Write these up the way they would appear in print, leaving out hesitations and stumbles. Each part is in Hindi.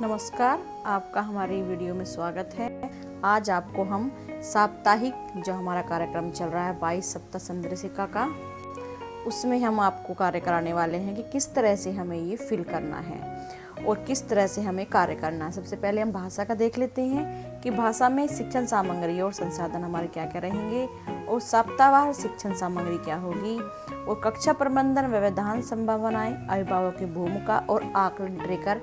नमस्कार, आपका हमारी वीडियो में स्वागत है। आज आपको हम साप्ताहिक जो हमारा कार्यक्रम चल रहा है 22 सप्ताह संदर्शिका का, उसमें हम आपको कार्य कराने वाले हैं कि किस तरह से हमें ये फिल करना है और किस तरह से हमें कार्य करना है। सबसे पहले हम भाषा का देख लेते हैं कि भाषा में शिक्षण सामग्री और संसाधन हमारे क्या क्या रहेंगे और सप्ताहवार शिक्षण सामग्री क्या होगी और कक्षा प्रबंधन व्यवधान संभावनाएं, अभिभावक की भूमिका और आकलन ट्रेकर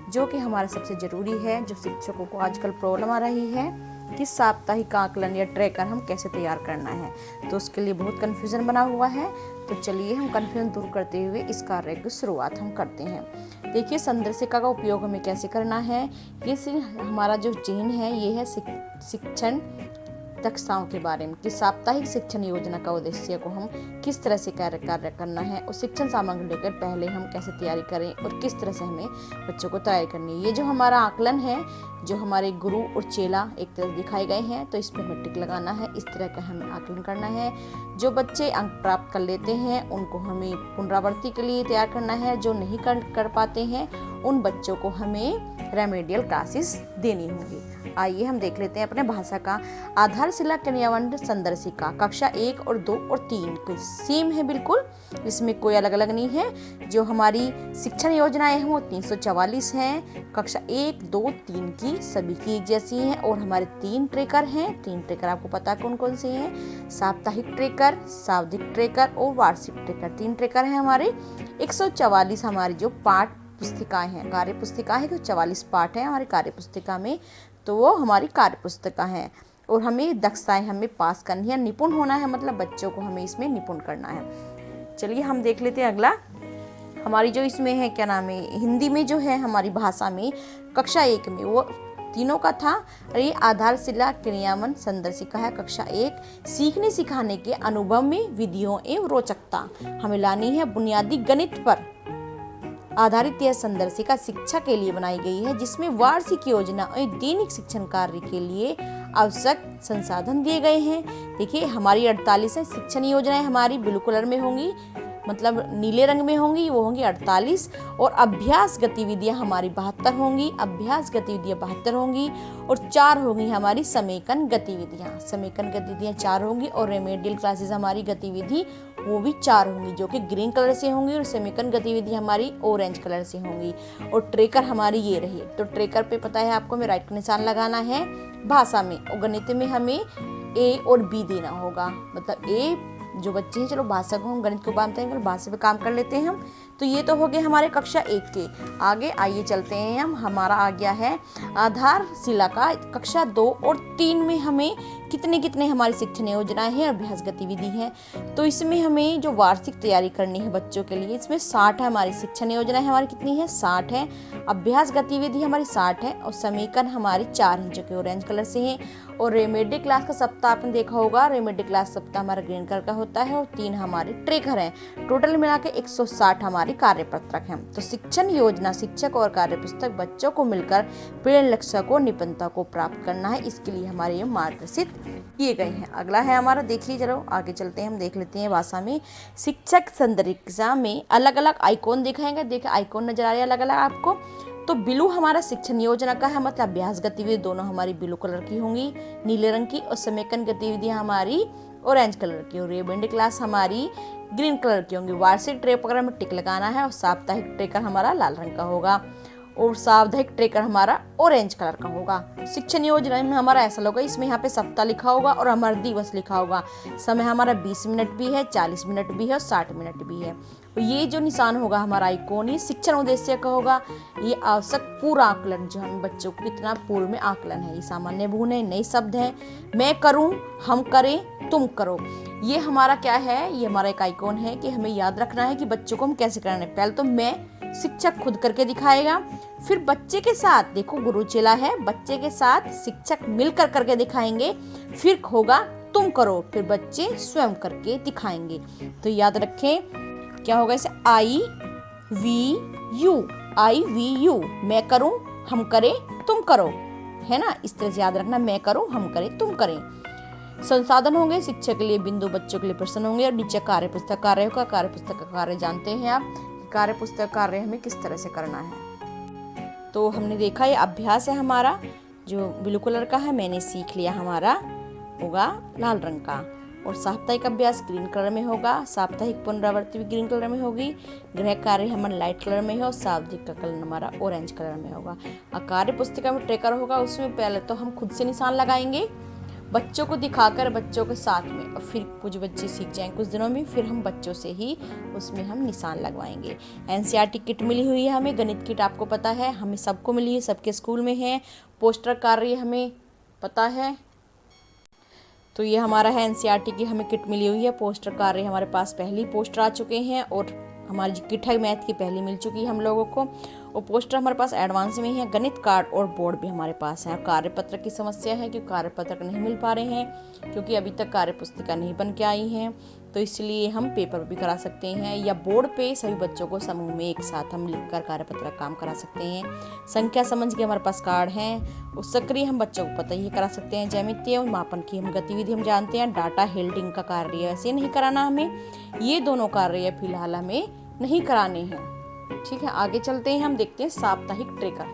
जो कि हमारे सबसे ज़रूरी है, जो शिक्षकों को आजकल प्रॉब्लम आ रही है कि साप्ताहिक आकलन या ट्रैकर हम कैसे तैयार करना है। तो उसके लिए बहुत कन्फ्यूज़न बना हुआ है। तो चलिए हम कन्फ्यूजन दूर करते हुए इस कार्य की शुरुआत हम करते हैं। देखिए, संदर्शिका का उपयोग हमें कैसे करना है। ये हमारा जो चिन्ह है ये है शिक्षण दक्षताओं के बारे में कि साप्ताहिक शिक्षण योजना का उद्देश्य को हम किस तरह से कार्य करना है और शिक्षण सामग्री लेकर पहले हम कैसे तैयारी करें और किस तरह से हमें बच्चों को तैयारी करनी है। ये जो हमारा आकलन है, जो हमारे गुरु और चेला एक तरह दिखाए गए हैं, तो इस पर हमें टिक लगाना है। इस तरह का हमें आकलन करना है। जो बच्चे अंक प्राप्त कर लेते हैं उनको हमें पुनरावृत्ति के लिए तैयार करना है। जो नहीं कर पाते हैं उन बच्चों को हमें रेमेडियल क्लासेस देनी होगी। आइए हम देख लेते हैं अपने भाषा का आधारशिला क्रियान्वयन संदर्शिका कक्षा 1 और 2 और 3 की सेम है बिल्कुल, इसमें कोई अलग अलग नहीं है। जो हमारी शिक्षण योजनाएं हैं वो 344 हैं। कक्षा 1, 2, 3 की सभी की एक जैसी हैं और हमारे 3 ट्रेकर हैं। 3 ट्रेकर आपको पता कौन कौन से हैं? साप्ताहिक ट्रेकर, सावधिक ट्रेकर और वार्षिक ट्रेकर। 3 ट्रेकर हैं हमारे। 144 हमारी जो पाठ पुस्तिकाएं हैं, कार्य पुस्तिका है, तो 44 पाठ है हमारी कार्य पुस्तिका में, तो वो हमारी कार्य पुस्तिका है। और हमें दक्षताएं हमें पास करनी है, निपुण होना है, मतलब बच्चों को हमें इसमें निपुण करना है। चलिए हम देख लेते हैं अगला। हमारी जो इसमें है क्या नाम है, हिंदी में जो है हमारी भाषा में कक्षा 1 में वो तीनों का था। ये आधारशिला क्रियान्वयन संदर्शिका है कक्षा 1। सीखने सिखाने के अनुभव में विधियों एवं रोचकता हमें लानी है। बुनियादी गणित पर आधारित यह संदर्शिका शिक्षा के लिए बनाई गई है, जिसमें वार्षिक योजना और दैनिक शिक्षण कार्य के लिए आवश्यक संसाधन दिए गए हैं। देखिए, हमारी 48 है शिक्षण योजनाएं, हमारी ब्लू कलर में होंगी, मतलब नीले रंग में होंगी, वो होंगी 48। और अभ्यास गतिविधियां हमारी 72 होंगी, अभ्यास गतिविधियां 72 होंगी। और 4 होंगी हमारी समेकन गतिविधियां, समेकन गतिविधियां 4 होंगी। और रेमेडियल क्लासेस हमारी गतिविधि वो भी 4 होंगी, जो कि ग्रीन कलर से होंगी। और समेकन गतिविधि हमारी ऑरेंज कलर से होंगी। और ट्रेकर हमारी ये रही। तो ट्रेकर पे पता है आपको हमें राइट का निशान लगाना है भाषा में, और गणित में हमें ए और बी देना होगा। मतलब ए जो बच्चे हैं, चलो भाषा को हम गणित को मानते हैं, भाषा पे काम कर लेते हैं हम। तो ये तो हो गए हमारे कक्षा 1 के। आगे आइए चलते हैं हम। हमारा आ गया है आधारशिला का कक्षा 2 और 3 में हमें कितने कितने हमारी शिक्षण योजनाएं हैं, अभ्यास गतिविधि है। तो इसमें हमें जो वार्षिक तैयारी करनी है बच्चों के लिए, इसमें 60 है हमारी शिक्षण योजनाएं, हमारी कितनी है 60 है। अभ्यास गतिविधि हमारी 60 है और समीकरण हमारी 4 हैं, जो कि ऑरेंज कलर से हैं। और रेमेडी क्लास का सप्ताह आपने देखा होगा, रेमेडी क्लास सप्ताह हमारा ग्रीन कलर का होता है। और 3 हमारे ट्रेकर हैं। टोटल मिला के 160 हमारी कार्यपत्रक हैं। तो शिक्षण योजना, शिक्षक और कार्यपुस्तक बच्चों को मिलकर प्रेरण लक्ष्य को निपुणता को प्राप्त करना है, इसके लिए हमारे ये मार्गदर्शित किए गए हैं। अगला है हमारा, देखिए चलो आगे चलते हैं, हम देख लेते हैं भाषा में शिक्षक संदर्शिका में अलग अलग आइकॉन दिखाएंगे। देखिए आइकॉन नजर आ रहे हैं अलग अलग आपको। तो ब्लू हमारा शिक्षण योजना का है, मतलब अभ्यास गतिविधि दोनों हमारी ब्लू कलर की होंगी, नीले रंग की। और समेकन गतिविधियां हमारी ऑरेंज कलर की और रेमेडी क्लास हमारी ग्रीन कलर की होंगी। वार्षिक ट्रेकर में टिक लगाना है और साप्ताहिक ट्रेकर हमारा लाल रंग का होगा और सावधिक ट्रेकर हमारा ऑरेंज कलर का होगा। शिक्षण योजना में हमारा ऐसा होगा, इसमें यहाँ पे सप्ताह लिखा होगा और हमारा दिवस लिखा होगा। समय हमारा 20 मिनट भी है, 40 मिनट भी है और 60 मिनट भी है। और ये जो निशान होगा हमारा आइकॉन, ये शिक्षण उद्देश्य का होगा। ये आवश्यक पूर्व आकलन, जो हम बच्चों को कितना पूर्व में आकलन है, ये सामान्य गुण है, नए शब्द है। मैं करूं, हम करें, तुम करो, ये हमारा क्या है, ये हमारा एक आइकॉन है कि हमें याद रखना है कि बच्चों को हम कैसे करना है। पहले तो मैं, शिक्षक खुद करके दिखाएगा, फिर बच्चे के साथ, देखो गुरु चेला है, बच्चे के साथ शिक्षक मिलकर करके दिखाएंगे, फिर होगा तुम करो, फिर बच्चे स्वयं करके दिखाएंगे। तो याद रखें क्या होगा इसे, आई वी यू, मैं करूं, हम करें, तुम करो, है ना। इस तरह से याद रखना, मैं करूं, हम करें, तुम करें। संसाधन होंगे शिक्षक के लिए बिंदु, बच्चों के लिए प्रश्न होंगे। और नीचे कार्य पुस्तक कार्य होगा। कार्य पुस्तक का कार्य जानते हैं आप, कार्य पुस्तक कार्य हमें किस तरह से करना है। तो हमने देखा ये अभ्यास है हमारा जो ब्लू कलर का है, मैंने सीख लिया हमारा होगा लाल रंग का। और साप्ताहिक अभ्यास ग्रीन कलर में होगा, साप्ताहिक पुनरावृत्ति भी ग्रीन कलर में होगी, गृह कार्य हमारा लाइट कलर में है और शाब्दिक का कलर हमारा ऑरेंज कलर में होगा। और कार्य पुस्तिका में ट्रेकर होगा, उसमें पहले तो हम खुद से निशान लगाएंगे बच्चों को दिखाकर, बच्चों के साथ में, और फिर कुछ बच्चे सीख जाएंगे कुछ दिनों में, फिर हम बच्चों से ही उसमें हम निशान लगवाएंगे। एनसीईआरटी किट मिली हुई है हमें, गणित किट आपको पता है, हमें सबको मिली है, सबके स्कूल में है। पोस्टर कार्य हमें पता है, तो ये हमारा है एनसीईआरटी की हमें किट मिली हुई है। पोस्टर कार्य हमारे पास पहले पोस्टर आ चुके हैं और हमारी जो किट है मैथ की पहली मिल चुकी है हम लोगों को, और पोस्टर हमारे पास एडवांस में ही है। गणित कार्ड और बोर्ड भी हमारे पास है। कार्यपत्र की समस्या है कि कार्यपत्र नहीं मिल पा रहे हैं क्योंकि अभी तक कार्य पुस्तिका नहीं बन के आई हैं, तो इसलिए हम पेपर भी करा सकते हैं या बोर्ड पे सभी बच्चों को समूह में एक साथ हम लिखकर कार्यपत्र का काम करा सकते हैं। संख्या समझ के हमारे पास कार्ड हैं, उस सक्रिय हम बच्चों को पता ही करा सकते हैं। ज्यामितीय और मापन की हम गतिविधि हम जानते हैं। डाटा हेल्डिंग का कार्य ऐसे नहीं कराना हमें, ये दोनों कार्य फिलहाल हमें नहीं कराने हैं। ठीक है, आगे चलते हैं, हम देखते हैं साप्ताहिक ट्रेकर।